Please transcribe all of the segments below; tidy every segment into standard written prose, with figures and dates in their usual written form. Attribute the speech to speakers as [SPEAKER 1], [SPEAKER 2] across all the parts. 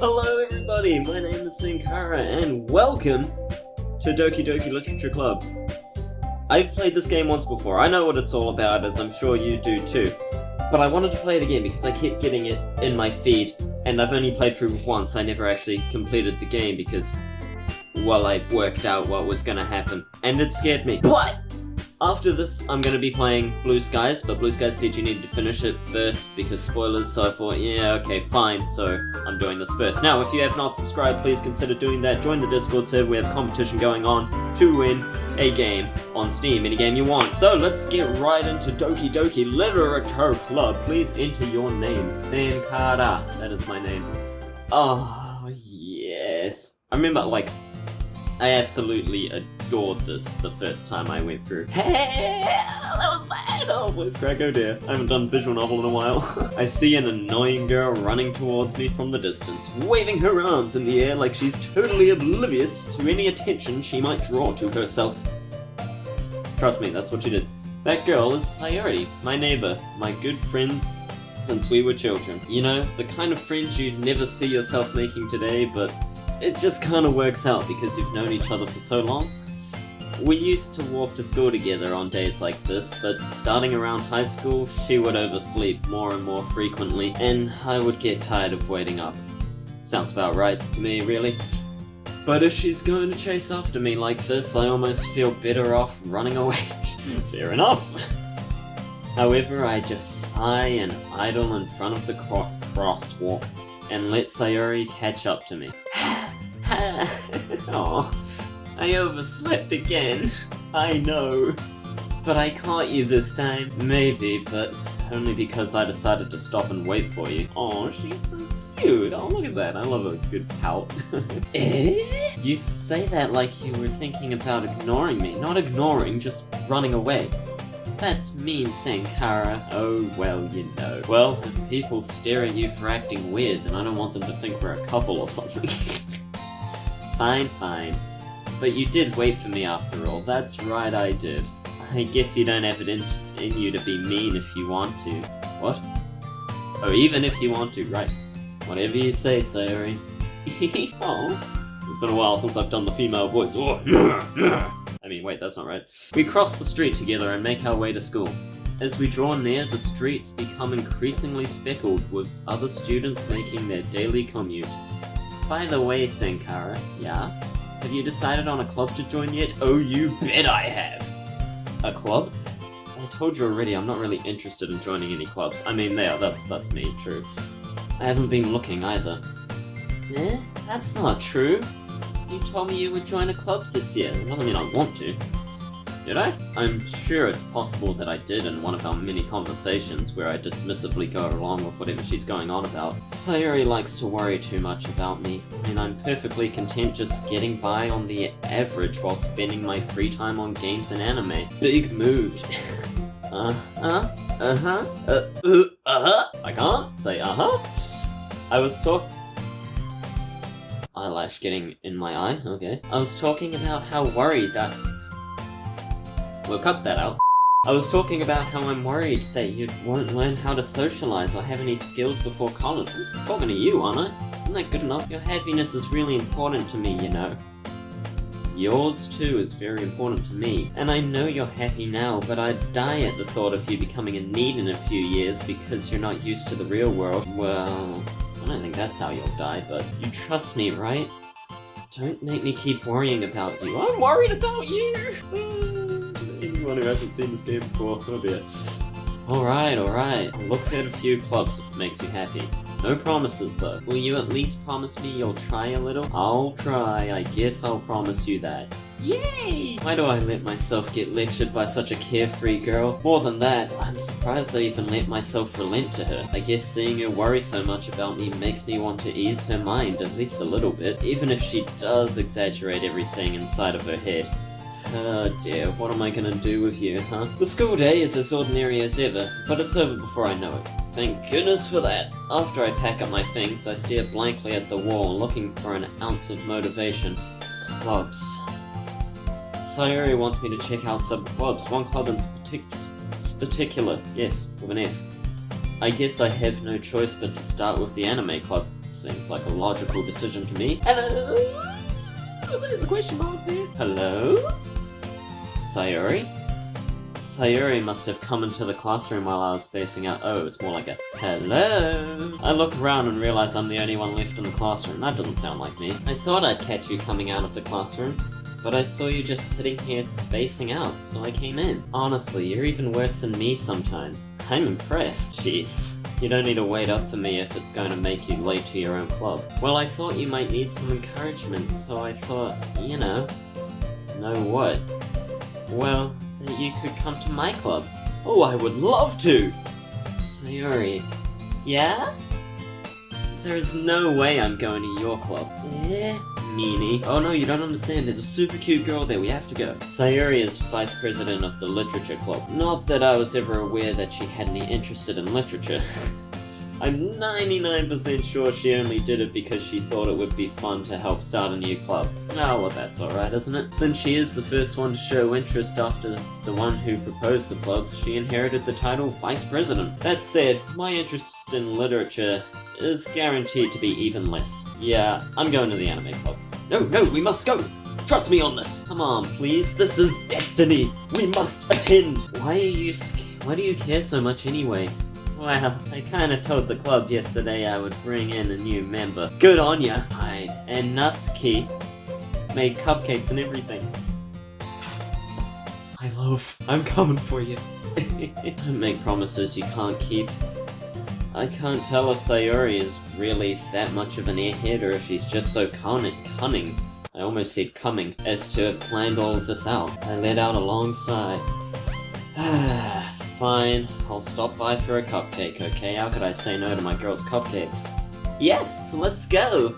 [SPEAKER 1] Hello everybody, my name is Senkara and welcome to Doki Doki Literature Club. I've played this game once before, I know what it's all about, as I'm sure you do too. But I wanted to play it again because I kept getting it in my feed, and I've only played through once. I never actually completed the game because, well, I worked out what was gonna happen, and it scared me. But after this, I'm going to be playing Blue Skies, but Blue Skies said you needed to finish it first because spoilers, so I thought, yeah, okay, fine, so I'm doing this first. Now, if you have not subscribed, please consider doing that. Join the Discord server, we have a competition going on to win a game on Steam, any game you want. So, let's get right into Doki Doki Literature Club. Please enter your name, Senkara. That is my name. Oh, yes. I remember, I absolutely adored this the first time I went through. Hey, that was bad! Oh, voice crack, oh dear. I haven't done visual novel in a while. I see an annoying girl running towards me from the distance, waving her arms in the air like she's totally oblivious to any attention she might draw to herself. Trust me, that's what she did. That girl is Sayori, my neighbor, my good friend since we were children. You know, the kind of friends you'd never see yourself making today, but it just kind of works out because you've known each other for so long. We used to walk to school together on days like this, but starting around high school, she would oversleep more and more frequently, and I would get tired of waiting up. Sounds about right to me, really. But if she's going to chase after me like this, I almost feel better off running away. Fair enough. However, I just sigh and idle in front of the crosswalk and let Sayori catch up to me. Oh, I overslept again. I know. But I caught you this time. Maybe, but only because I decided to stop and wait for you. Oh, she's so cute. Oh, look at that. I love a good pout. Eh? You say that like you were thinking about ignoring me. Not ignoring, just running away. That's mean, Senkara. Oh, well, you know. Well, if people stare at you for acting weird, then I don't want them to think we're a couple or something. Fine, fine. But you did wait for me after all. That's right, I did. I guess you don't have it in you to be mean if you want to. What? Oh, even if you want to, right. Whatever you say, Sayori. Oh, it's been a while since I've done the female voice. Oh, I mean, wait, that's not right. We cross the street together and make our way to school. As we draw near, the streets become increasingly speckled with other students making their daily commute. By the way, Senkara, yeah? Have you decided on a club to join yet? Oh, you bet I have! A club? I told you already, I'm not really interested in joining any clubs. I mean, that's me, true. I haven't been looking either. Eh? That's not true. You told me you would join a club this year. It doesn't mean I want to. Did I? I'm sure it's possible that I did in one of our many conversations where I dismissively go along with whatever she's going on about. Sayori likes to worry too much about me, and I'm perfectly content just getting by on the average while spending my free time on games and anime. Big mood. I can't say I was eyelash getting in my eye, okay. I was talking about how worried that... We'll cut that out. I was talking about how I'm worried that you won't learn how to socialize or have any skills before college. I'm just talking to you, aren't I? Isn't that good enough? Your happiness is really important to me, you know. Yours too is very important to me. And I know you're happy now, but I'd die at the thought of you becoming a need in a few years because you're not used to the real world. Well, I don't think that's how you'll die, but you trust me, right? Don't make me keep worrying about you. I'm worried about you! Anyone who hasn't seen this game before, oh dear. Alright. I'll look at a few clubs if it makes you happy. No promises though. Will you at least promise me you'll try a little? I'll try, I guess I'll promise you that. Yay! Why do I let myself get lectured by such a carefree girl? More than that, I'm surprised I even let myself relent to her. I guess seeing her worry so much about me makes me want to ease her mind at least a little bit, even if she does exaggerate everything inside of her head. Oh dear, what am I gonna do with you, huh? The school day is as ordinary as ever, but it's over before I know it. Thank goodness for that. After I pack up my things, I stare blankly at the wall, looking for an ounce of motivation. Clubs. Sayori wants me to check out some clubs. One club in particular. Yes, with an S. I guess I have no choice but to start with the anime club. Seems like a logical decision to me. Hello? Oh, there's a question mark there. Hello? Sayori? Sayori must have come into the classroom while I was spacing out. Oh, it's more like a hello. I look around and realize I'm the only one left in the classroom. That doesn't sound like me. I thought I'd catch you coming out of the classroom, but I saw you just sitting here spacing out, so I came in. Honestly, you're even worse than me sometimes. I'm impressed. Jeez. You don't need to wait up for me if it's going to make you late to your own club. Well, I thought you might need some encouragement, so I thought, you know what? Well, that you could come to my club. Oh, I would love to! Sayori. Yeah? There's no way I'm going to your club. Meanie. Oh no, you don't understand. There's a super cute girl there. We have to go. Sayori is vice president of the literature club. Not that I was ever aware that she had any interest in literature. I'm 99% sure she only did it because she thought it would be fun to help start a new club. Oh, well, that's alright, isn't it? Since she is the first one to show interest after the one who proposed the club, she inherited the title Vice President. That said, my interest in literature is guaranteed to be even less. Yeah, I'm going to the anime club. No, we must go! Trust me on this! Come on, please. This is destiny! We must attend! Why do you care so much anyway? Well, I kinda told the club yesterday I would bring in a new member. Good on ya! And Natsuki made cupcakes and everything. I'm coming for you. Don't make promises you can't keep. I can't tell if Sayori is really that much of an airhead or if she's just so cunning. I almost said coming, as to have planned all of this out. I let out a long sigh. Fine, I'll stop by for a cupcake, okay? How could I say no to my girl's cupcakes? Yes, let's go!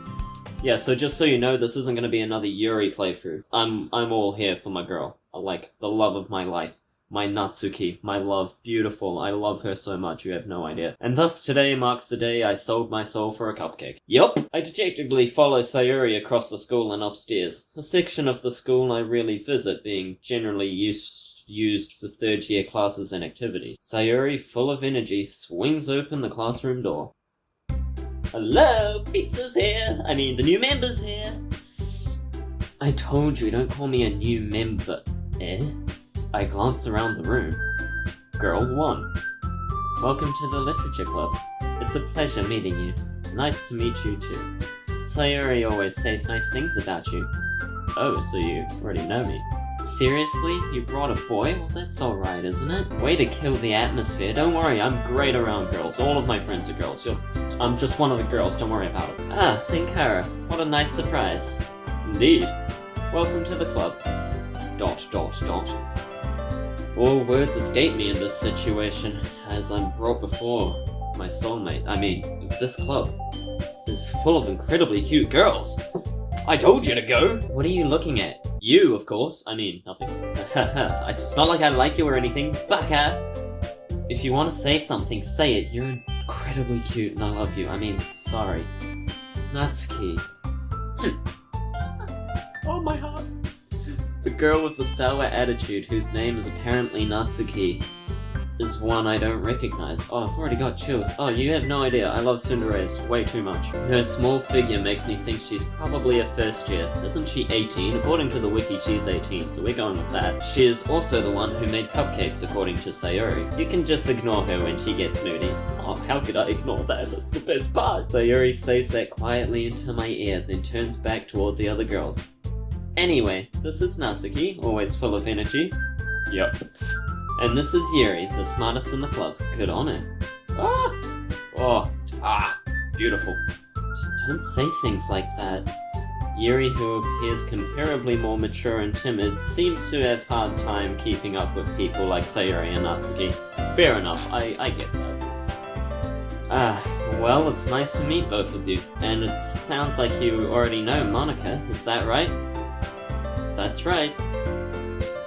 [SPEAKER 1] Yeah, so just so you know, this isn't gonna be another Yuri playthrough. I'm all here for my girl. Like, the love of my life. My Natsuki, my love, beautiful, I love her so much, you have no idea. And thus today marks the day I sold my soul for a cupcake. Yup! I dejectedly follow Sayori across the school and upstairs. A section of the school I rarely visit, being generally used for third-year classes and activities. Sayori, full of energy, swings open the classroom door. Hello, pizza's here! I mean, the new member's here! I told you, don't call me a new member. I glance around the room. Girl 1. Welcome to the Literature Club. It's a pleasure meeting you. Nice to meet you too. Sayori always says nice things about you. Oh, so you already know me. Seriously? You brought a boy? Well, that's alright, isn't it? Way to kill the atmosphere. Don't worry, I'm great around girls. All of my friends are girls. I'm just one of the girls, don't worry about it. Ah, Senkara. What a nice surprise. Indeed. Welcome to the club. ... All words escape me in this situation, as I'm brought before my soulmate. I mean, this club is full of incredibly cute girls. I told you to go! What are you looking at? You, of course. I mean, nothing. It's not like I like you or anything, baka! If you want to say something, say it. You're incredibly cute and I love you. I mean, sorry. Natsuki. Oh, my heart. The girl with the sour attitude, whose name is apparently Natsuki, is one I don't recognize. Oh, I've already got chills. Oh, you have no idea. I love Tsundere's way too much. Her small figure makes me think she's probably a first year. Isn't she 18? According to the wiki, she's 18, so we're going with that. She is also the one who made cupcakes, according to Sayori. You can just ignore her when she gets moody. Oh, how could I ignore that? That's the best part. Sayori says that quietly into my ear, then turns back toward the other girls. Anyway, this is Natsuki, always full of energy. Yep. And this is Yuri, the smartest in the club. Good on her. Beautiful. Don't say things like that. Yuri, who appears comparably more mature and timid, seems to have hard time keeping up with people like Sayori and Natsuki. Fair enough, I get that. Well, it's nice to meet both of you. And it sounds like you already know Monica, is that right? That's right.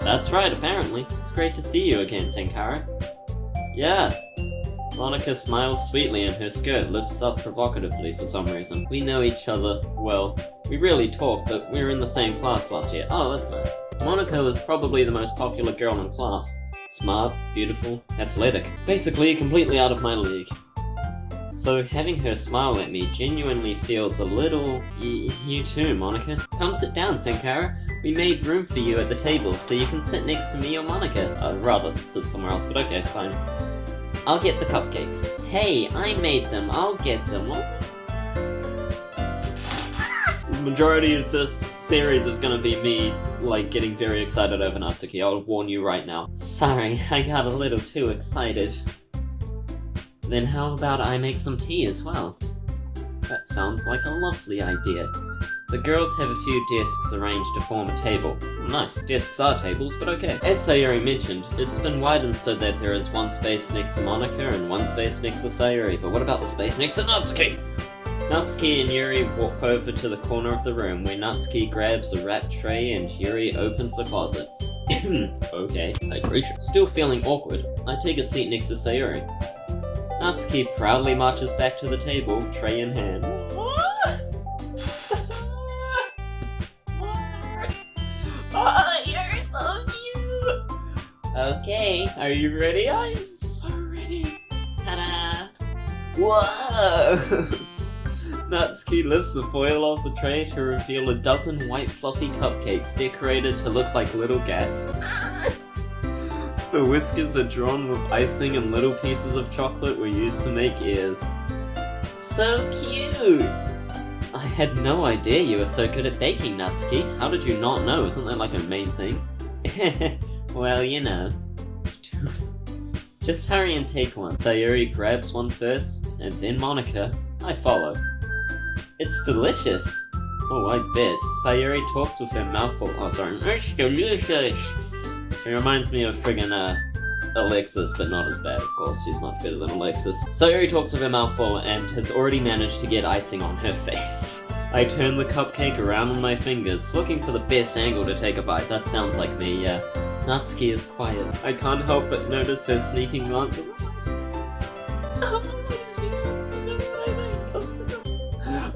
[SPEAKER 1] That's right, apparently. It's great to see you again, Senkara. Yeah. Monica smiles sweetly and her skirt lifts up provocatively for some reason. We know each other well. We rarely talk, but we were in the same class last year. Oh, that's nice. Monica was probably the most popular girl in class. Smart, beautiful, athletic. Basically, completely out of my league. So having her smile at me genuinely feels a little... you too, Monica. Come sit down, Senkara. We made room for you at the table, so you can sit next to me or Monica. Rather sit somewhere else, but okay, fine. I'll get the cupcakes. Hey, I made them. I'll get them. The majority of this series is gonna be me, like, getting very excited over Natsuki. I'll warn you right now. Sorry, I got a little too excited. Then how about I make some tea as well? That sounds like a lovely idea. The girls have a few desks arranged to form a table. Nice, desks are tables, but okay. As Sayuri mentioned, it's been widened so that there is one space next to Monica and one space next to Sayuri, but what about the space next to Natsuki? Natsuki and Yuri walk over to the corner of the room where Natsuki grabs a wrap tray and Yuri opens the closet. Okay, hydration. Still feeling awkward, I take a seat next to Sayuri. Natsuki proudly marches back to the table, tray in hand. Oh, you're so cute! Okay, are you ready? I'm so ready. Ta-da! Whoa! Natsuki lifts the foil off the tray to reveal a dozen white fluffy cupcakes decorated to look like little cats. The whiskers are drawn with icing and little pieces of chocolate were used to make ears. So cute! I had no idea you were so good at baking, Natsuki. How did you not know? Isn't that like a main thing? Well, you know. Just hurry and take one. Sayuri grabs one first, and then Monica. I follow. It's delicious! Oh, I bet. Sayuri talks with her mouth full. Oh, sorry. It's delicious! She reminds me of friggin' Alexis, but not as bad, of course. She's much better than Alexis. Sayuri talks with her mouth full and has already managed to get icing on her face. I turn the cupcake around on my fingers, looking for the best angle to take a bite. That sounds like me, yeah. Natsuki is quiet. I can't help but notice her sneaking glances.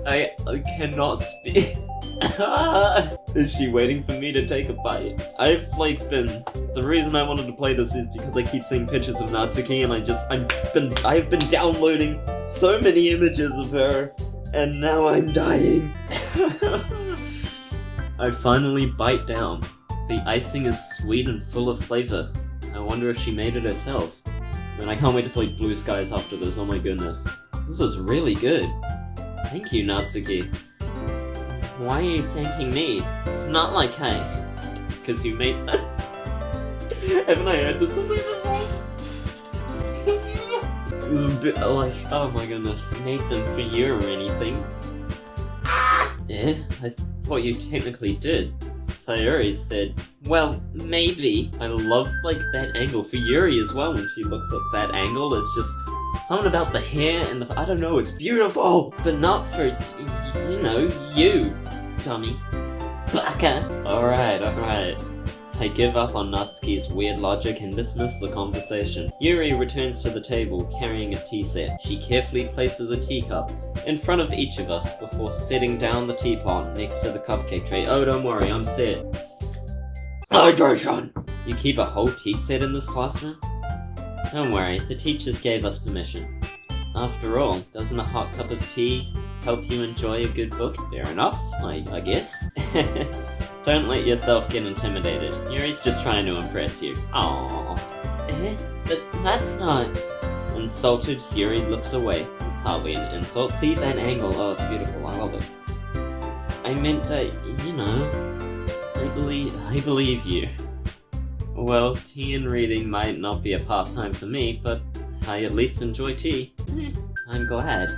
[SPEAKER 1] I cannot speak. Is she waiting for me to take a bite? The reason I wanted to play this is because I keep seeing pictures of Natsuki and I've been downloading so many images of her, and now I'm dying. I finally bite down. The icing is sweet and full of flavor. I wonder if she made it herself. And I can't wait to play Blue Skies after this, oh my goodness. This is really good. Thank you, Natsuki. Why are you thanking me? It's not like because you made them. Haven't I heard this somewhere before? It was a bit like, oh my goodness, made them for you or anything. Yeah, I thought you technically did. Sayuri said, well, maybe. I love, that angle for Yuri as well when she looks at that angle. It's just something about the hair and I don't know, it's beautiful! But not for, you, dummy. Baka! Alright. I give up on Natsuki's weird logic and dismiss the conversation. Yuri returns to the table carrying a tea set. She carefully places a teacup in front of each of us before setting down the teapot next to the cupcake tray. Oh, don't worry, I'm set. Hydration! You keep a whole tea set in this classroom? Don't worry, the teachers gave us permission. After all, doesn't a hot cup of tea help you enjoy a good book? Fair enough, I guess. Don't let yourself get intimidated. Yuri's just trying to impress you. Aww. But that's not... Insulted, Yuri looks away. It's hardly an insult. See that angle? Oh, it's beautiful. I love it. I meant that, I believe you. Well, tea and reading might not be a pastime for me, but I at least enjoy tea. I'm glad.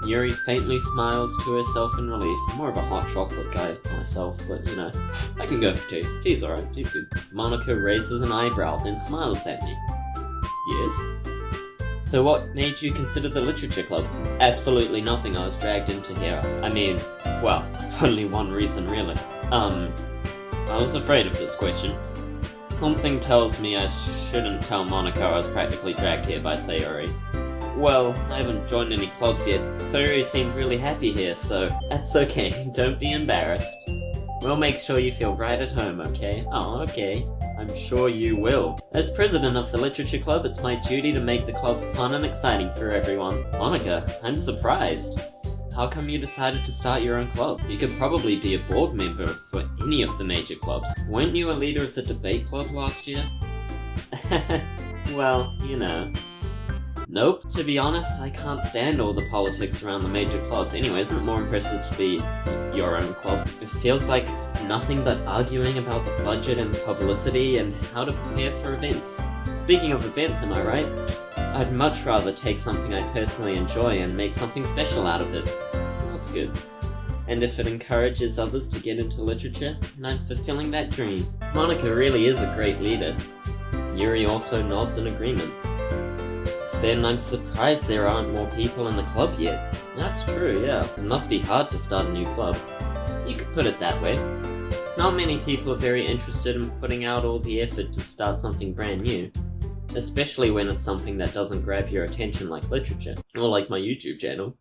[SPEAKER 1] Yuri faintly smiles to herself in relief. I'm more of a hot chocolate guy myself, but I can go for tea. Tea's alright, tea's good. Monica raises an eyebrow, then smiles at me. Yes? So what made you consider the literature club? Absolutely nothing. I was dragged into here. I mean, well, only one reason really. I was afraid of this question. Something tells me I shouldn't tell Monica I was practically dragged here by Sayuri. Well, I haven't joined any clubs yet. Sayuri seemed really happy here, so that's okay. Don't be embarrassed. We'll make sure you feel right at home, okay? Oh, okay. I'm sure you will. As president of the literature club, it's my duty to make the club fun and exciting for everyone. Monica, I'm surprised. How come you decided to start your own club? You could probably be a board member for any of the major clubs. Weren't you a leader of the debate club last year? Well, you know. Nope. To be honest, I can't stand all the politics around the major clubs. Anyway, isn't it more impressive to be your own club? It feels like nothing but arguing about the budget and publicity and how to prepare for events. Speaking of events, am I right? I'd much rather take something I personally enjoy and make something special out of it. That's good. And if it encourages others to get into literature, then I'm fulfilling that dream. Monica really is a great leader. Yuri also nods in agreement. Then I'm surprised there aren't more people in the club yet. That's true, yeah. It must be hard to start a new club. You could put it that way. Not many people are very interested in putting out all the effort to start something brand new. Especially when it's something that doesn't grab your attention like literature. Or like my YouTube channel.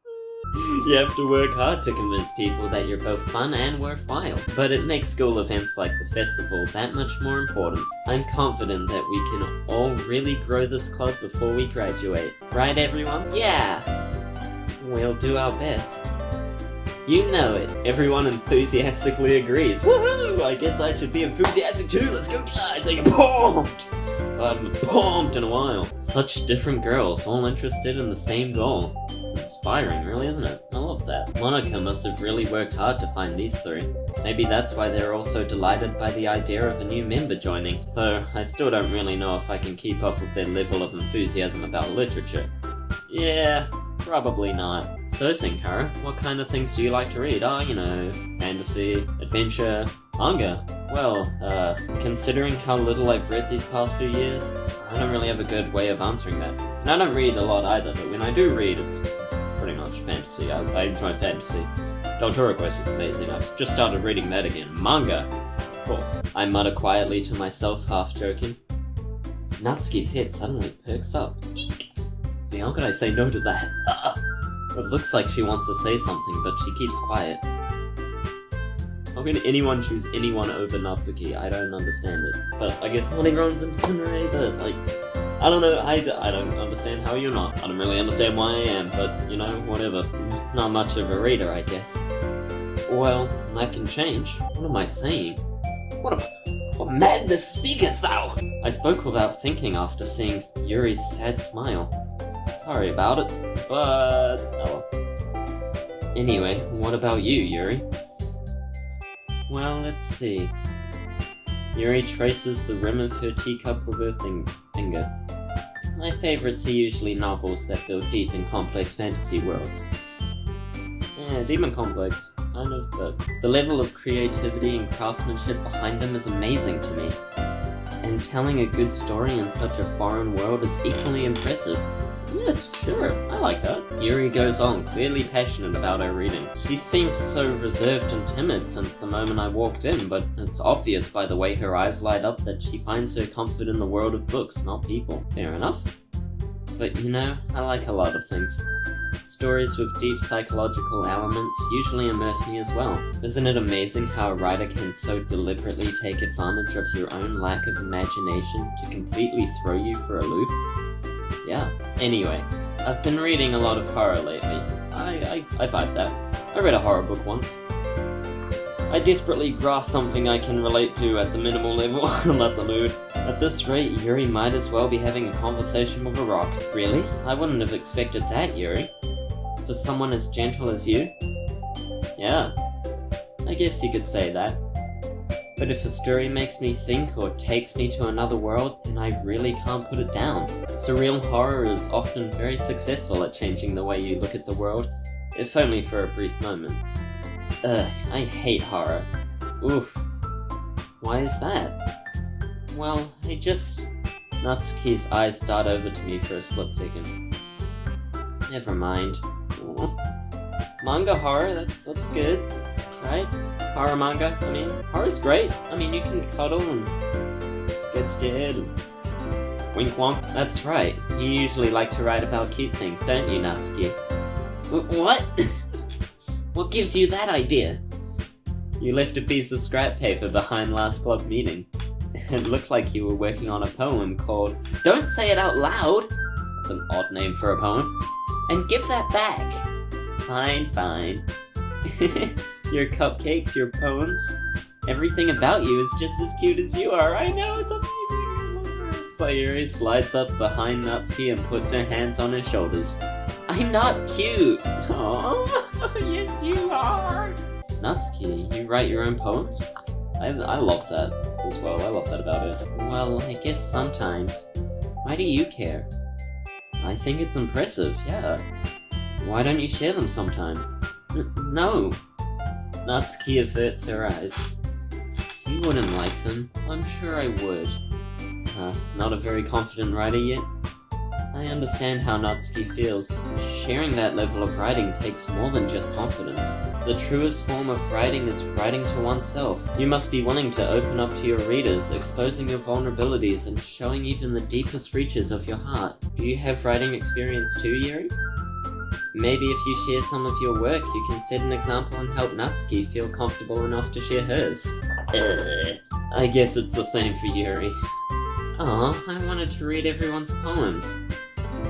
[SPEAKER 1] You have to work hard to convince people that you're both fun and worthwhile. But it makes school events like the festival that much more important. I'm confident that we can all really grow this club before we graduate. Right, everyone? Yeah! We'll do our best. You know it. Everyone enthusiastically agrees. Woohoo! I guess I should be enthusiastic too. Let's go, guys! I'm pumped! I haven't been pumped in a while. Such different girls, all interested in the same goal. It's inspiring, really, isn't it? I love that. Monica must have really worked hard to find these three. Maybe that's why they're all so delighted by the idea of a new member joining. Though, I still don't really know if I can keep up with their level of enthusiasm about literature. Yeah, probably not. So, Senkara, what kind of things do you like to read? Oh, you know, fantasy, adventure, manga. Well, considering how little I've read these past few years, I don't really have a good way of answering that. And I don't read a lot either, but when I do read, it's pretty much fantasy. I enjoy fantasy. Deltoro Quest is amazing. I've just started reading that again. Manga, of course. I mutter quietly to myself, half joking. Natsuki's head suddenly perks up. See, how could I say no to that? It looks like she wants to say something, but she keeps quiet. How can anyone choose anyone over Natsuki? I don't understand it. But I guess not everyone's into Sumire, but like, I don't know, I don't understand how you're not. I don't really understand why I am, but you know, whatever. Not much of a reader, I guess. Well, that can change. What am I saying? What madness speakest thou? I spoke without thinking after seeing Yuri's sad smile. Sorry about it, but oh. Anyway, what about you, Yuri? Well, let's see. Yuri traces the rim of her teacup with her finger. My favorites are usually novels that build deep and complex fantasy worlds. Yeah, deep and complex. Kind of, but the level of creativity and craftsmanship behind them is amazing to me. And telling a good story in such a foreign world is equally impressive. Yes, sure, I like that. Yuri goes on, clearly passionate about her reading. She seemed so reserved and timid since the moment I walked in, but it's obvious by the way her eyes light up that she finds her comfort in the world of books, not people. Fair enough. But you know, I like a lot of things. Stories with deep psychological elements usually immerse me as well. Isn't it amazing how a writer can so deliberately take advantage of your own lack of imagination to completely throw you for a loop? Yeah. Anyway, I've been reading a lot of horror lately. I vibe that. I read a horror book once. I desperately grasp something I can relate to at the minimal level. That's a mood. At this rate, Yuri might as well be having a conversation with a rock. Really? I wouldn't have expected that, Yuri. For someone as gentle as you? Yeah. I guess you could say that. But if a story makes me think or takes me to another world, then I really can't put it down. Surreal horror is often very successful at changing the way you look at the world, if only for a brief moment. I hate horror. Oof. Why is that? Well, Natsuki's eyes dart over to me for a split second. Never mind. Manga horror, that's good, right? Horror manga, I mean, horror's great. I mean, you can cuddle and get scared and wink wonk. That's right, you usually like to write about cute things, don't you, Natsuki? What? What gives you that idea? You left a piece of scrap paper behind last club meeting. It looked like you were working on a poem called Don't Say It Out Loud! That's an odd name for a poem. And give that back! Fine, fine. Your cupcakes, your poems, everything about you is just as cute as you are. I know, it's amazing! Sayuri slides up behind Natsuki and puts her hands on his shoulders. I'm not cute! Aww, yes you are! Natsuki, you write your own poems? I love that as well. I love that about it. Well, I guess sometimes. Why do you care? I think it's impressive, yeah. Why don't you share them sometime? No. Natsuki averts her eyes. You wouldn't like them. I'm sure I would. Not a very confident writer yet? I understand how Natsuki feels. Sharing that level of writing takes more than just confidence. The truest form of writing is writing to oneself. You must be willing to open up to your readers, exposing your vulnerabilities and showing even the deepest reaches of your heart. Do you have writing experience too, Yuri? Maybe if you share some of your work, you can set an example and help Natsuki feel comfortable enough to share hers. I guess it's the same for Yuri. Aw, I wanted to read everyone's poems.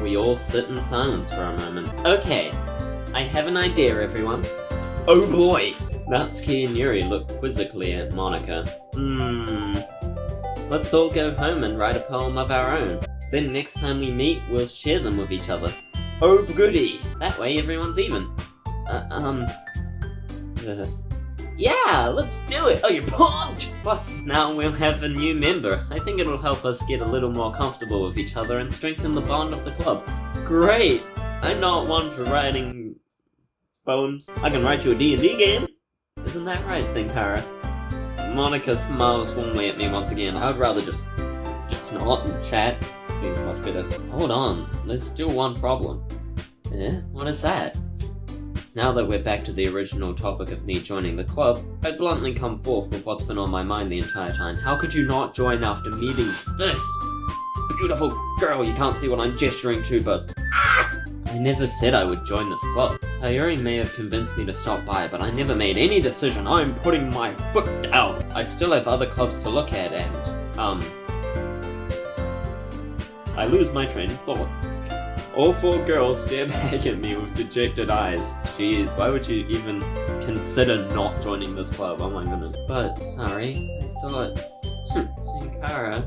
[SPEAKER 1] We all sit in silence for a moment. Okay, I have an idea, everyone. Oh boy! Natsuki and Yuri look quizzically at Monika. Let's all go home and write a poem of our own. Then next time we meet, we'll share them with each other. Oh goody! That way everyone's even. Yeah, let's do it! Oh, you're pumped! Plus, now we'll have a new member. I think it'll help us get a little more comfortable with each other and strengthen the bond of the club. Great! I'm not one for writing poems. I can write you a D&D game! Isn't that right, Senkara? Monika smiles warmly at me once again. I'd rather just not and chat. Seems much better. Hold on, there's still one problem. Eh? What is that? Now that we're back to the original topic of me joining the club, I bluntly come forth with what's been on my mind the entire time. How could you not join after meeting this beautiful girl? You can't see what I'm gesturing to, but I never said I would join this club. Sayuri may have convinced me to stop by, but I never made any decision. I'm putting my foot down. I still have other clubs to look at and, I lose my train of thought. All four girls stare back at me with dejected eyes. Jeez, why would you even consider not joining this club? Oh my goodness. But, sorry, I thought... Senkara...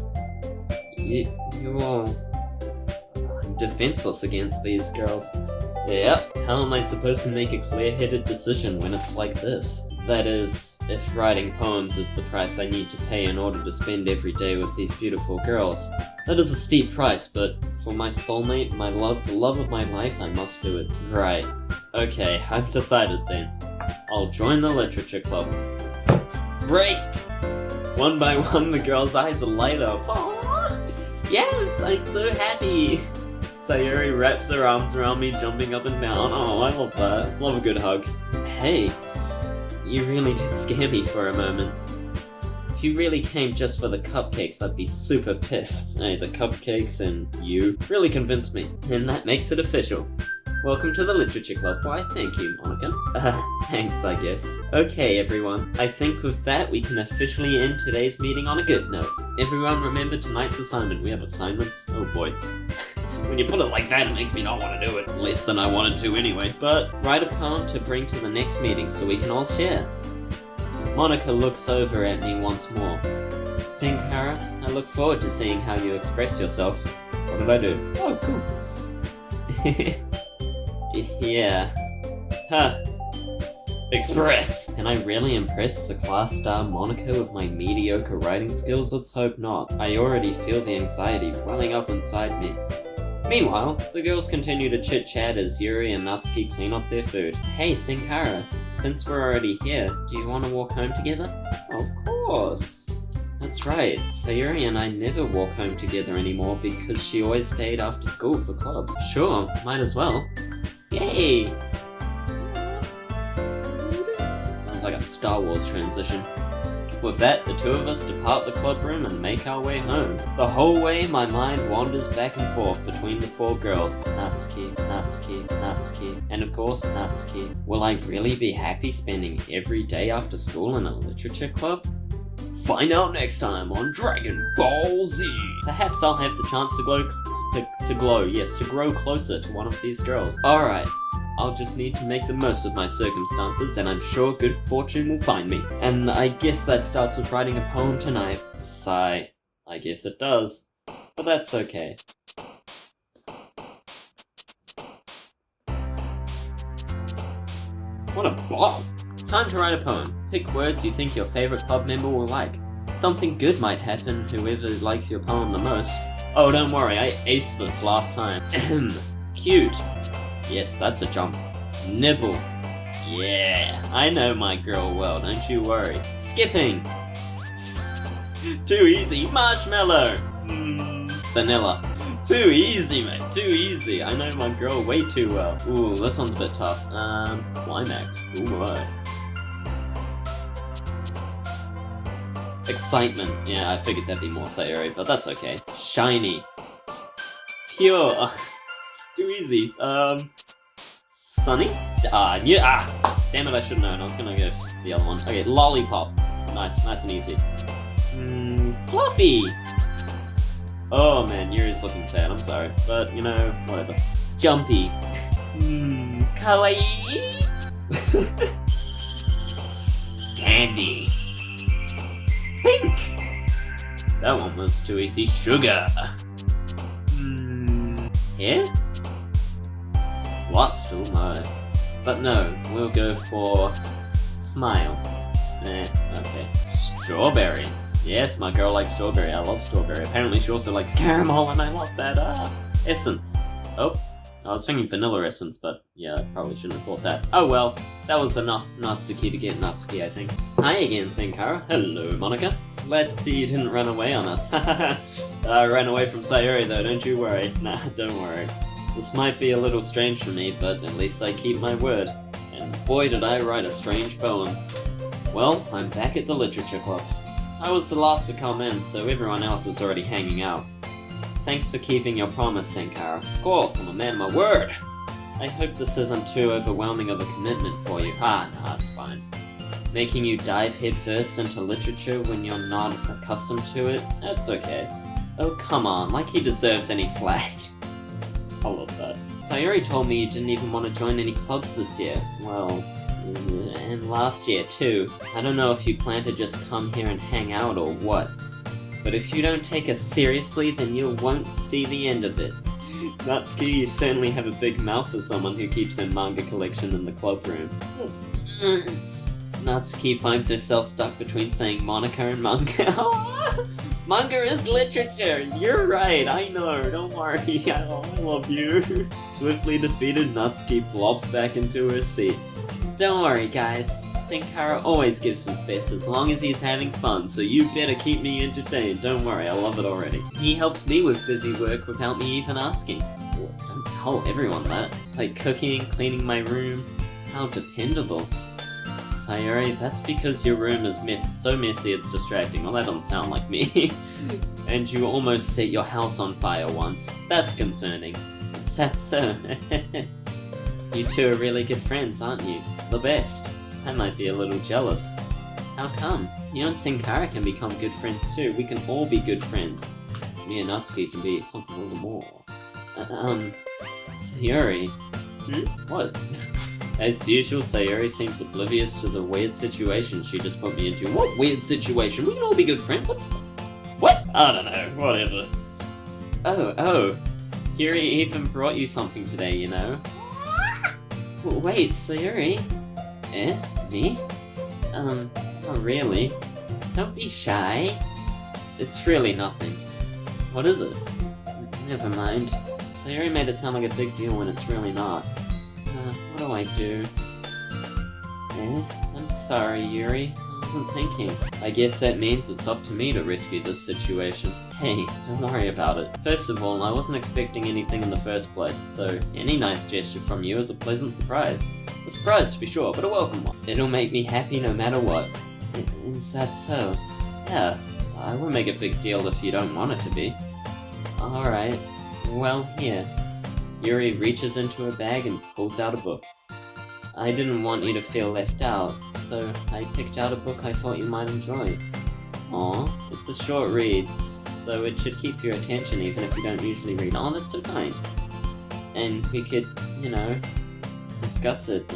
[SPEAKER 1] You all... I'm defenseless against these girls. Yep, how am I supposed to make a clear-headed decision when it's like this? That is, if writing poems is the price I need to pay in order to spend every day with these beautiful girls. That is a steep price, but for my soulmate, my love, the love of my life, I must do it. Right. Okay, I've decided then. I'll join the literature club. Great! One by one, the girls' eyes light up. Aww! Yes, I'm so happy! Sayuri wraps her arms around me, jumping up and down. Oh, I love that. Love a good hug. Hey, you really did scare me for a moment. If you really came just for the cupcakes, I'd be super pissed. Hey, the cupcakes and you really convinced me. And that makes it official. Welcome to the Literature Club. Why, thank you, Monika. Thanks, I guess. Okay, everyone. I think with that, we can officially end today's meeting on a good note. Everyone remember tonight's assignment. We have assignments? Oh boy. When you put it like that, it makes me not want to do it. Less than I wanted to anyway. But write a poem to bring to the next meeting so we can all share. Monika looks over at me once more. Senkara, I look forward to seeing how you express yourself. What did I do? Oh, cool. Yeah. Huh. Express! Can I really impress the class star Monika with my mediocre writing skills? Let's hope not. I already feel the anxiety welling up inside me. Meanwhile, the girls continue to chit-chat as Yuri and Natsuki clean up their food. Hey, Senkara, since we're already here, do you want to walk home together? Of course! That's right, Sayuri and I never walk home together anymore because she always stayed after school for clubs. Sure, might as well. Yay! Sounds like a Star Wars transition. With that, the two of us depart the club room and make our way home. The whole way, my mind wanders back and forth between the four girls. Natsuki, Natsuki, Natsuki, and of course, Natsuki. Will I really be happy spending every day after school in a literature club? Find out next time on Dragon Ball Z. Perhaps I'll have the chance to grow closer to one of these girls. Alright, I'll just need to make the most of my circumstances, and I'm sure good fortune will find me. And I guess that starts with writing a poem tonight. Sigh. I guess it does. But that's okay. What a bop! It's time to write a poem. Pick words you think your favorite club member will like. Something good might happen, whoever likes your poem the most. Oh, don't worry, I aced this last time. Cute. Yes, that's a jump. Nibble. Yeah, I know my girl well, don't you worry. Skipping. Too easy. Marshmallow. Vanilla. Too easy, mate. Too easy. I know my girl way too well. Ooh, this one's a bit tough. Climax. Ooh, my. Excitement. Yeah, I figured that'd be more Sayori, but that's okay. Shiny. Pure. Too easy. Sunny? Damn it, I should've known. I was gonna go for the other one. Okay, lollipop. Nice and easy. Fluffy! Oh man, Yuri's looking sad, I'm sorry. But, you know, whatever. Jumpy. Kawaii! Candy. Pink! That one was too easy. Sugar. Here? What's too much? But no, we'll go for smile. Okay. Strawberry. Yes, my girl likes strawberry. I love strawberry. Apparently she also likes caramel, and I love that. Essence. Oh, I was thinking vanilla essence, but yeah, I probably shouldn't have thought that. Oh well, that was enough Natsuki to get Natsuki, I think. Hi again, Senkara. Hello, Monica. Let's see you didn't run away on us. I ran away from Sayori though, don't you worry. Nah, don't worry. This might be a little strange for me, but at least I keep my word. And boy did I write a strange poem. Well, I'm back at the Literature Club. I was the last to come in, so everyone else was already hanging out. Thanks for keeping your promise, Senkara. Of course, I'm a man of my word. I hope this isn't too overwhelming of a commitment for you. Nah, it's fine. Making you dive headfirst into literature when you're not accustomed to it? That's okay. Oh, come on, like he deserves any slack. I love that. Sayori told me you didn't even want to join any clubs this year. Well, and last year too. I don't know if you plan to just come here and hang out or what. But if you don't take us seriously, then you won't see the end of it. Natsuki, you certainly have a big mouth for someone who keeps her manga collection in the club room. Natsuki finds herself stuck between saying Monica and manga. Manga is literature! You're right, I know, don't worry, I love you. Swiftly defeated, Natsuki flops back into her seat. Don't worry guys, Senkara always gives his best as long as he's having fun, so you better keep me entertained, don't worry, I love it already. He helps me with busy work without me even asking. Well, don't tell everyone that. Like cooking, cleaning my room, how dependable. Sayori, that's because your room is so messy it's distracting. Well, that doesn't sound like me. And you almost set your house on fire once. That's concerning. Is that so? You two are really good friends, aren't you? The best. I might be a little jealous. How come? You and Senkara can become good friends too. We can all be good friends. Me and Natsuki can be something a little more. Sayori. What? As usual, Sayori seems oblivious to the weird situation she just put me into. What weird situation? We can all be good friends? What? I don't know. Whatever. Oh. Yuri even brought you something today, you know? Wait, Sayori? Me? Not really. Don't be shy. It's really nothing. What is it? Never mind. Sayori made it sound like a big deal when it's really not. What do I do? I'm sorry, Yuri. I wasn't thinking. I guess that means it's up to me to rescue this situation. Hey, don't worry about it. First of all, I wasn't expecting anything in the first place, so any nice gesture from you is a pleasant surprise. A surprise to be sure, but a welcome one. It'll make me happy no matter what. Is that so? Yeah, I won't make a big deal if you don't want it to be. Alright, well, here. Yuri reaches into her bag and pulls out a book. I didn't want you to feel left out, so I picked out a book I thought you might enjoy. Aw, it's a short read, so it should keep your attention even if you don't usually read. Oh, that's so kind. And we could, discuss it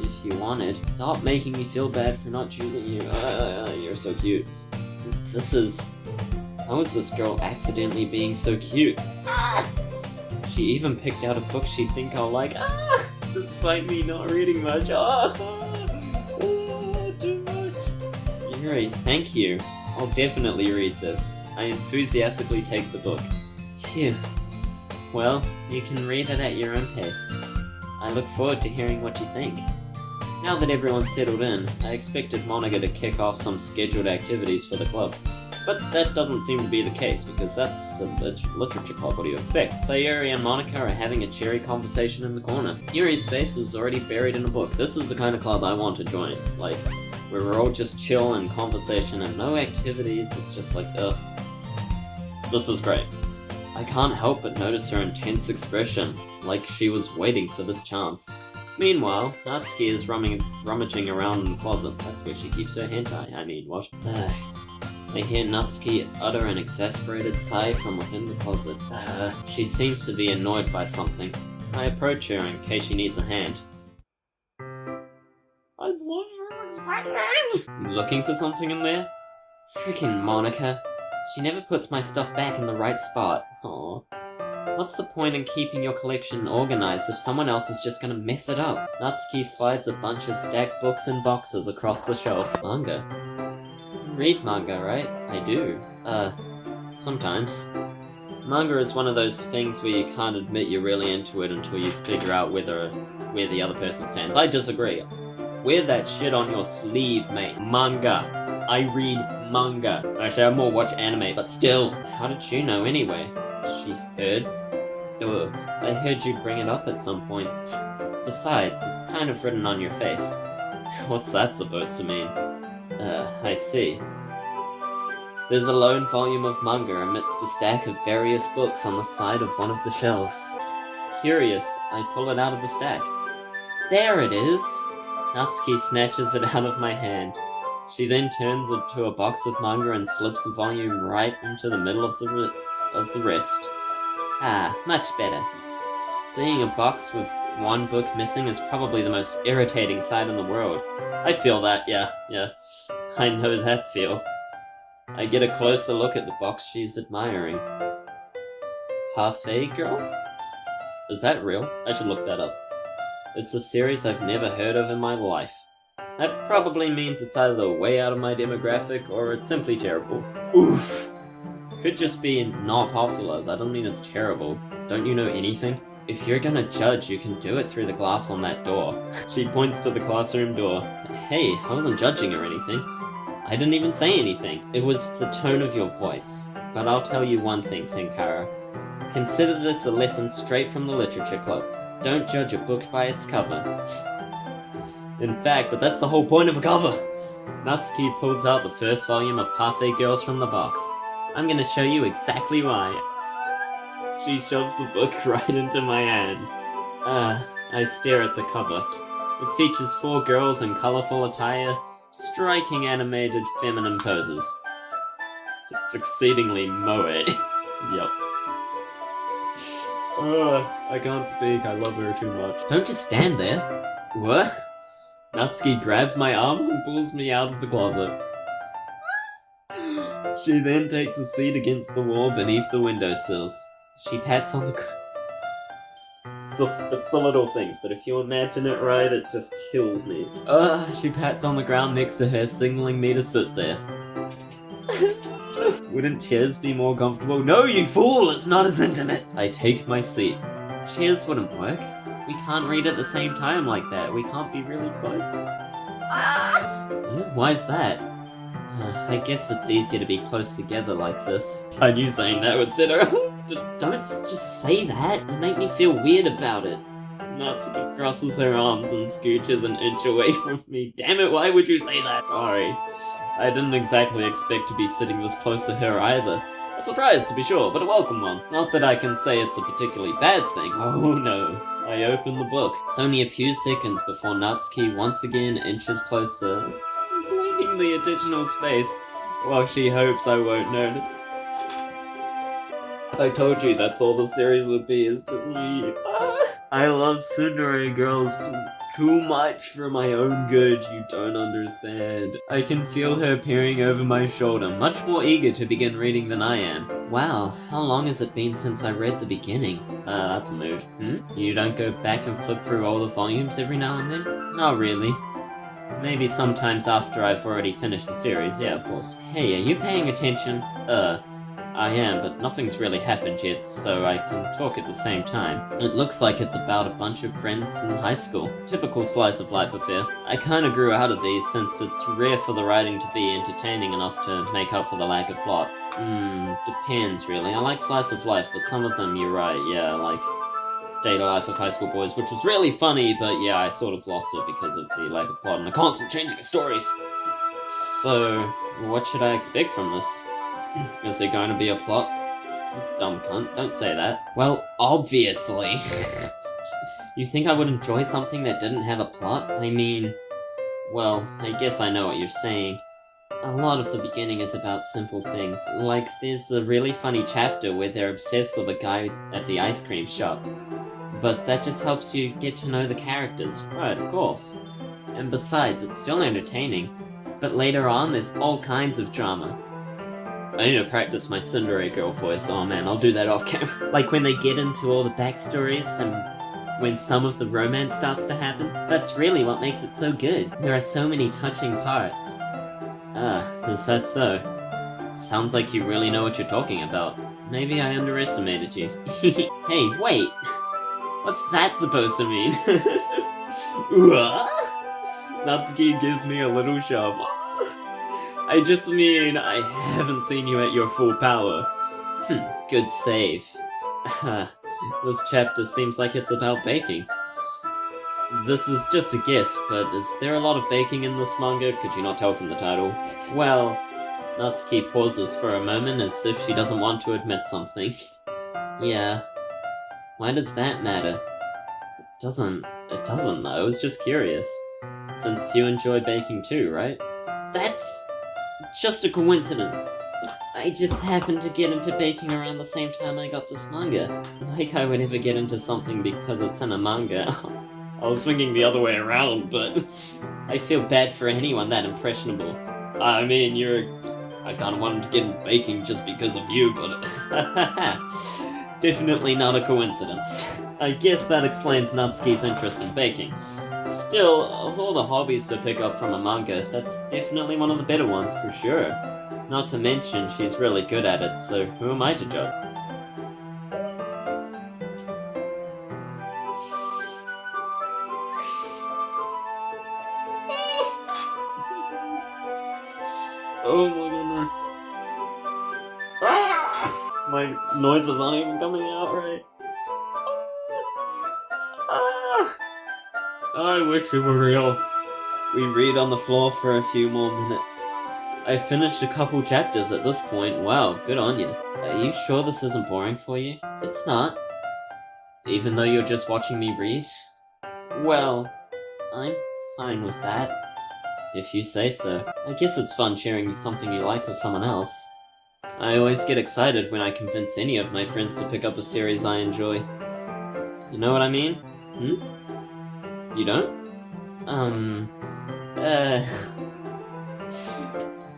[SPEAKER 1] if you wanted. Stop making me feel bad for not choosing you. You're so cute. How is this girl accidentally being so cute? She even picked out a book she'd think I'll like. Despite me not reading much. Too much. Yuri, thank you. I'll definitely read this. I enthusiastically take the book. Phew. Well, you can read it at your own pace. I look forward to hearing what you think. Now that everyone's settled in, I expected Monica to kick off some scheduled activities for the club. But that doesn't seem to be the case, because that's a literature club, what do you expect? Sayuri and Monica are having a cheery conversation in the corner. Yuri's face is already buried in a book. This is the kind of club I want to join. Like, where we're all just chill and conversation and no activities, it's just like, ugh. This is great. I can't help but notice her intense expression, like she was waiting for this chance. Meanwhile, Natsuki is rummaging around in the closet. That's where she keeps her hentai. I mean, what? I hear Natsuki utter an exasperated sigh from within the closet. She seems to be annoyed by something. I approach her in case she needs a hand. I love her expression! You looking for something in there? Freaking Monica. She never puts my stuff back in the right spot. Aww. What's the point in keeping your collection organized if someone else is just gonna mess it up? Natsuki slides a bunch of stacked books and boxes across the shelf. Manga? Read manga, right? I do. Sometimes. Manga is one of those things where you can't admit you're really into it until you figure out where the other person stands. I disagree. Wear that shit on your sleeve, mate. Manga. I read manga. Actually, I more watch anime, but still. How did you know anyway? She heard? I heard you bring it up at some point. Besides, it's kind of written on your face. What's that supposed to mean? I see. There's a lone volume of manga amidst a stack of various books on the side of one of the shelves. Curious, I pull it out of the stack. There it is! Natsuki snatches it out of my hand. She then turns it to a box of manga and slips the volume right into the middle of the wrist. Much better. Seeing a box with one book missing is probably the most irritating sight in the world. I feel that, yeah. I know that feel. I get a closer look at the box she's admiring. Parfait Girls? Is that real? I should look that up. It's a series I've never heard of in my life. That probably means it's either way out of my demographic, or it's simply terrible. Oof! Could just be not popular, that doesn't mean it's terrible. Don't you know anything? If you're gonna judge, you can do it through the glass on that door. She points to the classroom door. Hey, I wasn't judging or anything. I didn't even say anything. It was the tone of your voice. But I'll tell you one thing, Senkara. Consider this a lesson straight from the Literature Club. Don't judge a book by its cover. In fact, but that's the whole point of a cover! Natsuki pulls out the first volume of Parfait Girls from the box. I'm gonna show you exactly why. She shoves the book right into my hands. I stare at the cover. It features 4 girls in colorful attire, striking animated feminine poses. It's exceedingly moe. Yup. I can't speak, I love her too much. Don't just stand there. What? Natsuki grabs my arms and pulls me out of the closet. She then takes a seat against the wall beneath the windowsills. She pats on the... It's the little things, but if you imagine it right, it just kills me. She pats on the ground next to her, signaling me to sit there. Wouldn't chairs be more comfortable? No, you fool! It's not as intimate! I take my seat. Chairs wouldn't work. We can't read at the same time like that. We can't be really close. Why's that? I guess it's easier to be close together like this. I knew saying that would set her off. Don't just say that. You make me feel weird about it. Natsuki crosses her arms and scooches an inch away from me. Damn it, why would you say that? Sorry. I didn't exactly expect to be sitting this close to her either. A surprise to be sure, but a welcome one. Not that I can say it's a particularly bad thing. Oh no. I open the book. It's only a few seconds before Natsuki once again inches closer. Claiming the additional space, while she hopes I won't notice. I told you that's all the series would be, is just me. I love tsundere girls too much for my own good, you don't understand. I can feel her peering over my shoulder, much more eager to begin reading than I am. Wow, how long has it been since I read the beginning? That's a mood. You don't go back and flip through all the volumes every now and then? Not really. Maybe sometimes after I've already finished the series, yeah, of course. Hey, are you paying attention? I am, but nothing's really happened yet, so I can talk at the same time. It looks like it's about a bunch of friends in high school. Typical slice of life affair. I kinda grew out of these since it's rare for the writing to be entertaining enough to make up for the lack of plot. Depends really. I like slice of life, but some of them, you're right, yeah, like Data Life of High School Boys, which was really funny, but yeah, I sort of lost it because of the lack of plot and the constant changing of stories. So, what should I expect from this? Is there going to be a plot? Dumb cunt, don't say that. Well, obviously. You think I would enjoy something that didn't have a plot? I mean, well, I guess I know what you're saying. A lot of the beginning is about simple things. Like, there's a really funny chapter where they're obsessed with a guy at the ice cream shop. But that just helps you get to know the characters. Right, of course. And besides, it's still entertaining. But later on, there's all kinds of drama. I need to practice my tsundere girl voice. Oh man, I'll do that off camera. Like when they get into all the backstories and when some of the romance starts to happen. That's really what makes it so good. There are so many touching parts. Is that so? Sounds like you really know what you're talking about. Maybe I underestimated you. Hey, wait! What's that supposed to mean? Natsuki gives me a little shove. I just mean, I haven't seen you at your full power. Good save. This chapter seems like it's about baking. This is just a guess, but is there a lot of baking in this manga? Could you not tell from the title? Well, Natsuki pauses for a moment as if she doesn't want to admit something. Yeah. Why does that matter? It doesn't though, I was just curious. Since you enjoy baking too, right? That's just a coincidence. I just happened to get into baking around the same time I got this manga. Like I would ever get into something because it's in a manga. I was thinking the other way around, but I feel bad for anyone that impressionable. I mean, I kinda wanted to get into baking just because of you, but definitely not a coincidence. I guess that explains Natsuki's interest in baking. Still, of all the hobbies to pick up from a manga, that's definitely one of the better ones, for sure. Not to mention, she's really good at it, so who am I to judge? Oh my goodness. My noises aren't even coming out right. I wish it were real. We read on the floor for a few more minutes. I finished a couple chapters at this point. Wow, good on you. Are you sure this isn't boring for you? It's not. Even though you're just watching me read? Well, I'm fine with that. If you say so. I guess it's fun sharing something you like with someone else. I always get excited when I convince any of my friends to pick up a series I enjoy. You know what I mean? You don't?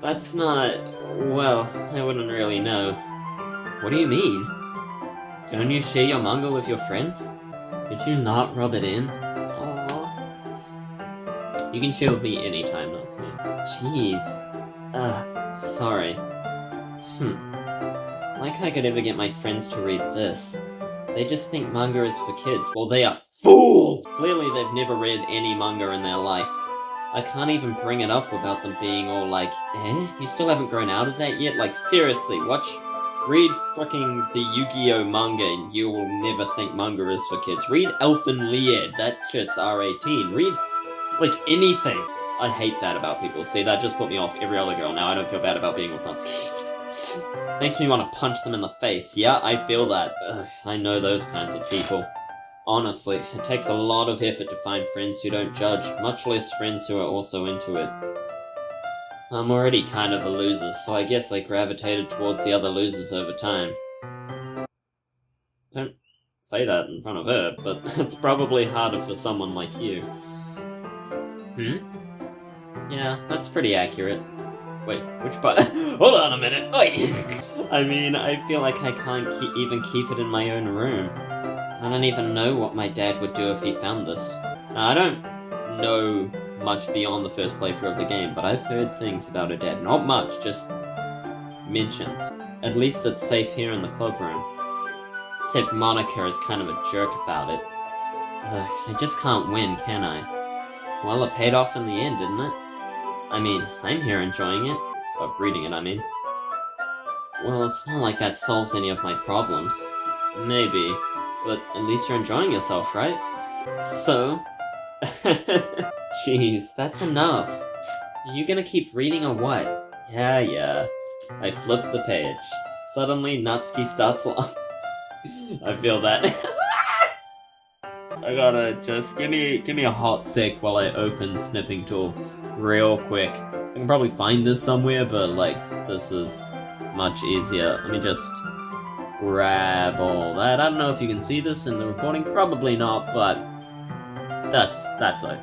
[SPEAKER 1] That's not... well, I wouldn't really know. What do you mean? Don't you share your manga with your friends? Could you not rub it in? Aww. You can share with me anytime, Natsuki. Jeez. Sorry. Like I could ever get my friends to read this. They just think manga is for kids. Well, they are fools! Clearly they've never read any manga in their life. I can't even bring it up without them being all like, You still haven't grown out of that yet? Like, seriously, read fucking the Yu-Gi-Oh manga and you will never think manga is for kids. Read Elfen Lied, that shit's R18. Read, like, anything. I hate that about people. See, that just put me off every other girl. Now I don't feel bad about being with Natsuki. Makes me want to punch them in the face. Yeah, I feel that. Ugh, I know those kinds of people. Honestly, it takes a lot of effort to find friends who don't judge, much less friends who are also into it. I'm already kind of a loser, so I guess I gravitated towards the other losers over time. Don't say that in front of her, but it's probably harder for someone like you. Yeah, that's pretty accurate. Wait, which part? Hold on a minute! Oi! I mean, I feel like I can't even keep it in my own room. I don't even know what my dad would do if he found this. Now, I don't know much beyond the first playthrough of the game, but I've heard things about her dad. Not much, just mentions. At least it's safe here in the club room. Except Monica is kind of a jerk about it. I just can't win, can I? Well, it paid off in the end, didn't it? I mean, I'm here enjoying it. Reading it, I mean. Well, it's not like that solves any of my problems. Maybe, but at least you're enjoying yourself, right? So? Jeez, that's enough. Are you gonna keep reading or what? Yeah. I flip the page. Suddenly, Natsuki starts laughing. I feel that. I gotta just give me a hot sec while I open Snipping Tool real quick. I can probably find this somewhere, but like this is much easier. Let me just grab all that. I don't know if you can see this in the recording, probably not, but that's a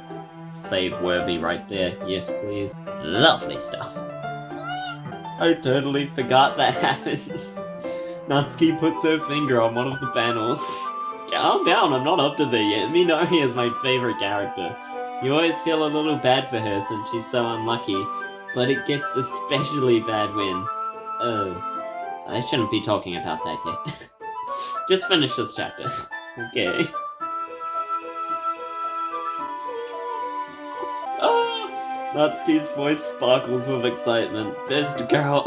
[SPEAKER 1] save worthy right there. Yes, please. Lovely stuff. I totally forgot that happened. Natsuki puts her finger on one of the panels. Calm down, I'm not up to there yet. Minori is my favorite character. You always feel a little bad for her since she's so unlucky, but it gets especially bad when... Oh, I shouldn't be talking about that yet. Just finish this chapter. Okay. Oh! Natsuki's voice sparkles with excitement. Best girl.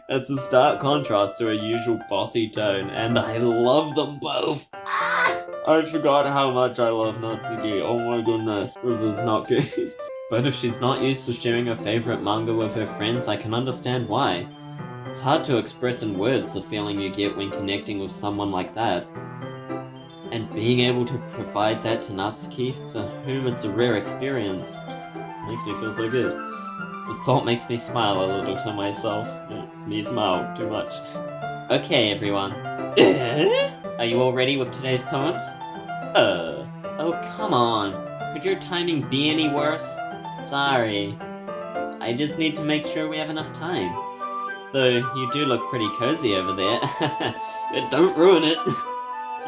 [SPEAKER 1] It's a stark contrast to her usual bossy tone, and I love them both. I forgot how much I love Natsuki. Oh my goodness, this is not good. But if she's not used to sharing her favorite manga with her friends, I can understand why. It's hard to express in words the feeling you get when connecting with someone like that. And being able to provide that to Natsuki, for whom it's a rare experience, just makes me feel so good. The thought makes me smile a little to myself. Makes me smile too much. Okay, everyone. Are you all ready with today's poems? Oh, come on. Could your timing be any worse? Sorry. I just need to make sure we have enough time. Though, you do look pretty cozy over there. Don't ruin it.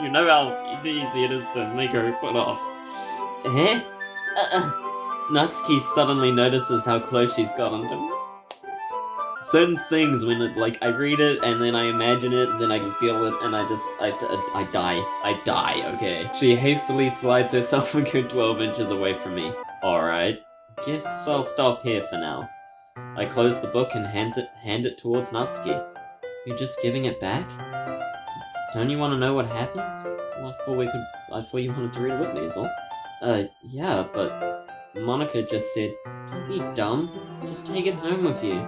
[SPEAKER 1] You know how easy it is to make her put off. Natsuki suddenly notices how close she's gotten to him. Certain things, when I read it, and then I imagine it, then I can feel it, and I die. I die, okay? She hastily slides herself a good 12 inches away from me. Alright, guess I'll stop here for now. I close the book and hand it towards Natsuki. You're just giving it back? Don't you want to know what happens? Well, I thought you wanted to read it with me, is all. Yeah, but Monica just said, don't be dumb, just take it home with you.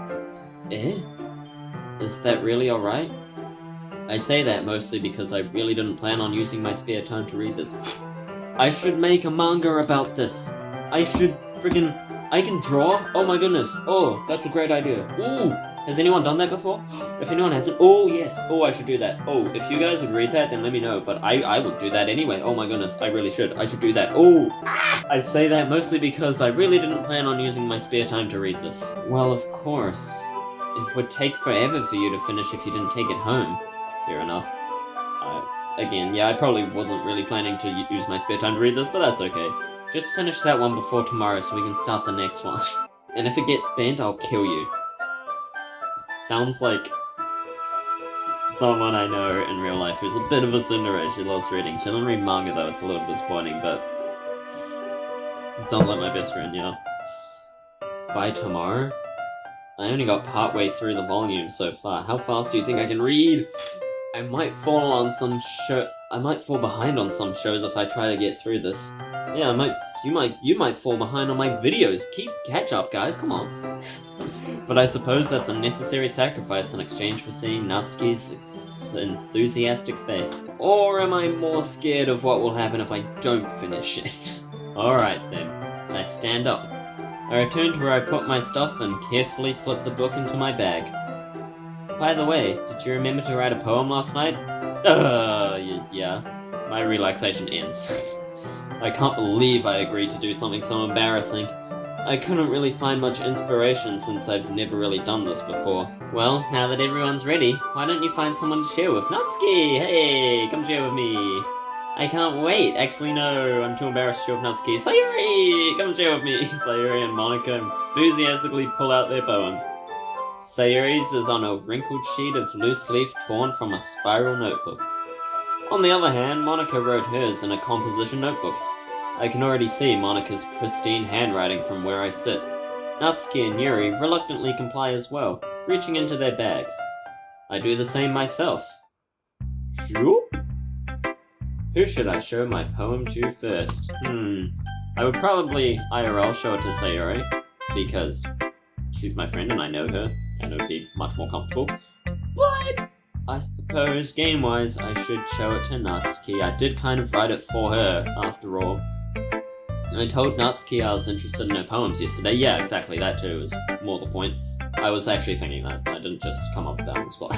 [SPEAKER 1] Is that really alright? I say that mostly because I really didn't plan on using my spare time to read this. I should make a manga about this. I can draw? Oh my goodness. Oh, that's a great idea. Ooh, has anyone done that before? If anyone hasn't, oh yes. Oh, I should do that. Oh, if you guys would read that, then let me know. But I would do that anyway. Oh my goodness, I really should. I should do that. Oh, I say that mostly because I really didn't plan on using my spare time to read this. Well, of course. It would take forever for you to finish if you didn't take it home. Fair enough. Again, yeah, I probably wasn't really planning to use my spare time to read this, but that's okay. Just finish that one before tomorrow so we can start the next one. And if it gets bent, I'll kill you. Sounds like someone I know in real life who's a bit of a Cinderella. She loves reading. She doesn't read manga though, it's a little disappointing, but it sounds like my best friend, yeah. By tomorrow? I only got partway through the volume so far. How fast do you think I can read? I might fall behind on some shows if I try to get through this. Yeah, you might fall behind on my videos. Catch up, guys, come on. But I suppose that's a necessary sacrifice in exchange for seeing Natsuki's enthusiastic face. Or am I more scared of what will happen if I don't finish it? Alright then, I stand up. I returned to where I put my stuff and carefully slipped the book into my bag. By the way, did you remember to write a poem last night? Yeah. My relaxation ends. I can't believe I agreed to do something so embarrassing. I couldn't really find much inspiration since I've never really done this before. Well, now that everyone's ready, why don't you find someone to share with? Natsuki! Hey, come share with me! I can't wait! Actually, no, I'm too embarrassed to share with Natsuki. Sayuri! Come share with me! Sayuri and Monica enthusiastically pull out their poems. Sayuri's is on a wrinkled sheet of loose leaf torn from a spiral notebook. On the other hand, Monica wrote hers in a composition notebook. I can already see Monica's pristine handwriting from where I sit. Natsuki and Yuri reluctantly comply as well, reaching into their bags. I do the same myself. Sure. Who should I show my poem to first? I would probably IRL show it to Sayuri, because she's my friend and I know her, and it would be much more comfortable. But I suppose, game-wise, I should show it to Natsuki. I did kind of write it for her, after all. I told Natsuki I was interested in her poems yesterday. Yeah, exactly, that too is more the point. I was actually thinking that. I didn't just come up with that on the spot.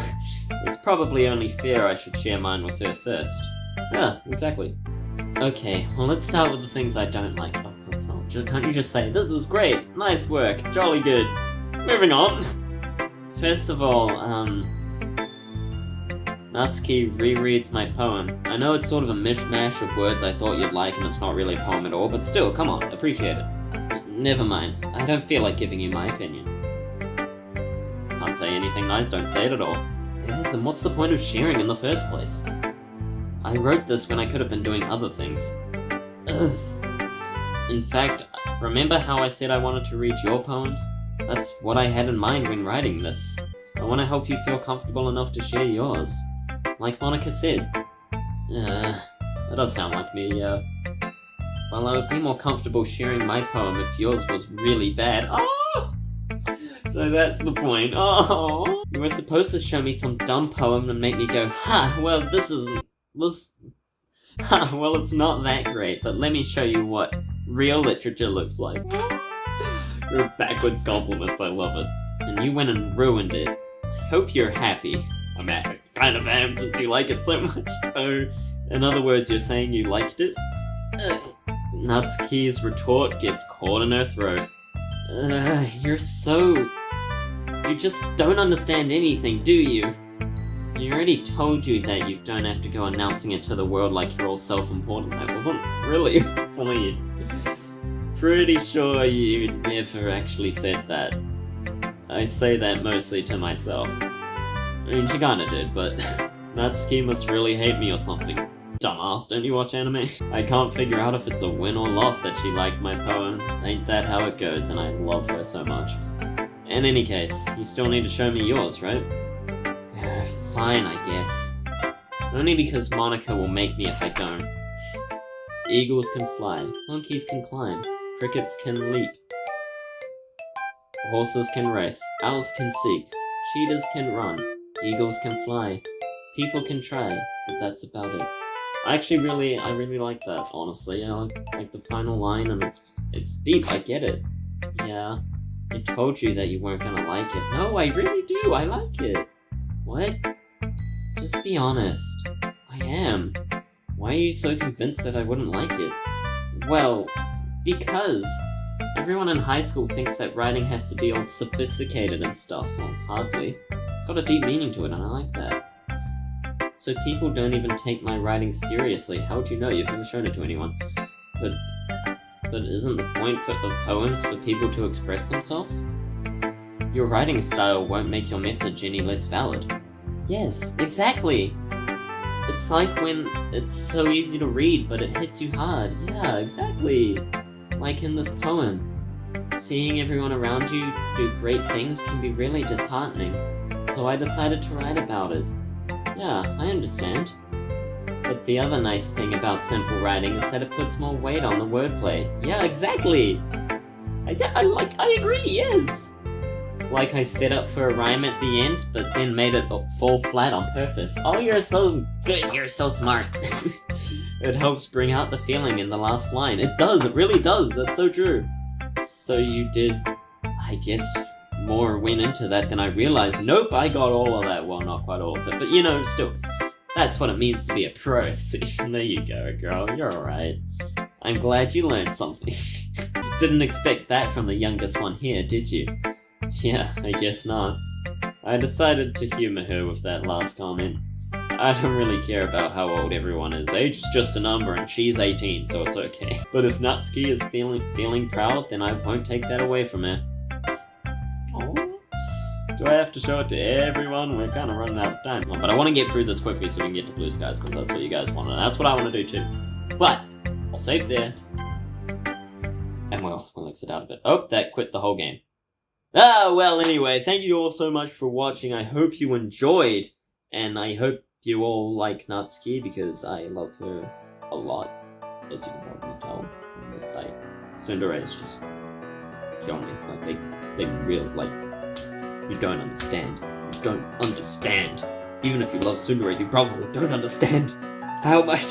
[SPEAKER 1] It's probably only fair I should share mine with her first. Yeah, exactly. Okay, well let's start with the things I don't like. Oh, that's not. Can't you just say, this is great, nice work, jolly good. Moving on. First of all, Natsuki rereads my poem. I know it's sort of a mishmash of words I thought you'd like and it's not really a poem at all, but still, come on, appreciate it. Never mind, I don't feel like giving you my opinion. Can't say anything nice, don't say it at all. Yeah, then what's the point of sharing in the first place? I wrote this when I could have been doing other things. Ugh. In fact, remember how I said I wanted to read your poems? That's what I had in mind when writing this. I want to help you feel comfortable enough to share yours. Like Monica said. That does sound like me, Well, I would be more comfortable sharing my poem if yours was really bad. Oh! So that's the point. Oh! You were supposed to show me some dumb poem and make me go, well, well, it's not that great, but let me show you what real literature looks like. Your backwards compliments, I love it. And you went and ruined it. I hope you're happy. I kind of am since you like it so much. So, in other words, you're saying you liked it? Natsuki's retort gets caught in her throat. You just don't understand anything, do you? I already told you that you don't have to go announcing it to the world like you're all self-important. That wasn't really a point. Pretty sure you never actually said that. I say that mostly to myself. I mean, she kinda did, but Natsuki must really hate me or something. Dumbass, don't you watch anime? I can't figure out if it's a win or loss that she liked my poem. Ain't that how it goes, and I love her so much. In any case, you still need to show me yours, right? Fine, I guess. Only because Monica will make me if I don't. Eagles can fly, monkeys can climb, crickets can leap. Horses can race, owls can seek, cheetahs can run, eagles can fly, people can try, but that's about it. I really like that, honestly. I like the final line, and it's deep, I get it. Yeah, I told you that you weren't gonna like it. No, I really do, I like it. What? Just be honest. I am. Why are you so convinced that I wouldn't like it? Well, because everyone in high school thinks that writing has to be all sophisticated and stuff. Well, hardly. It's got a deep meaning to it, and I like that. So people don't even take my writing seriously. How would you know? You've never shown it to anyone. But isn't the point of poems for people to express themselves? Your writing style won't make your message any less valid. Yes, exactly! It's like when it's so easy to read, but it hits you hard. Yeah, exactly! Like in this poem. Seeing everyone around you do great things can be really disheartening, so I decided to write about it. Yeah, I understand. But the other nice thing about simple writing is that it puts more weight on the wordplay. Yeah, exactly! I agree, yes! Like I set up for a rhyme at the end, but then made it fall flat on purpose. Oh, you're so good, you're so smart. It helps bring out the feeling in the last line. It does, it really does, that's so true. So you did, I guess, more went into that than I realized. Nope, I got all of that. Well, not quite all of it, but you know, still. That's what it means to be a pro. See, there you go, girl. You're alright. I'm glad you learned something. Didn't expect that from the youngest one here, did you? Yeah, I guess not. I decided to humor her with that last comment. I don't really care about how old everyone is. Age is just a number and she's 18, so it's okay. But if Natsuki is feeling proud, then I won't take that away from her. Aww. Do I have to show it to everyone? We're kind of running out of time. But I want to get through this quickly so we can get to Blue Skies, because that's what you guys want, and that's what I want to do too. But I'll save there. And we'll exit out of it. Oh, that quit the whole game. Ah, well, anyway, thank you all so much for watching. I hope you enjoyed, and I hope you all like Natsuki, because I love her a lot, as you can probably tell from this site. Tsunderes just kill me. Like, they really, like, you don't understand. You don't understand. Even if you love Tsunderes, you probably don't understand how much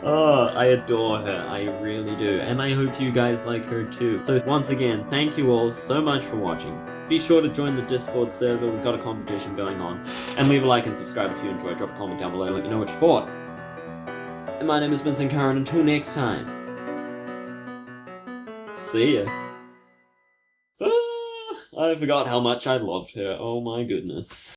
[SPEAKER 1] I adore her. I really do. And I hope you guys like her too. So once again, thank you all so much for watching. Be sure to join the Discord server. We've got a competition going on. And leave a like and subscribe if you enjoyed. Drop a comment down below. Let me know what you thought. And my name has been Senkara, and until next time. See ya. I forgot how much I loved her. Oh my goodness.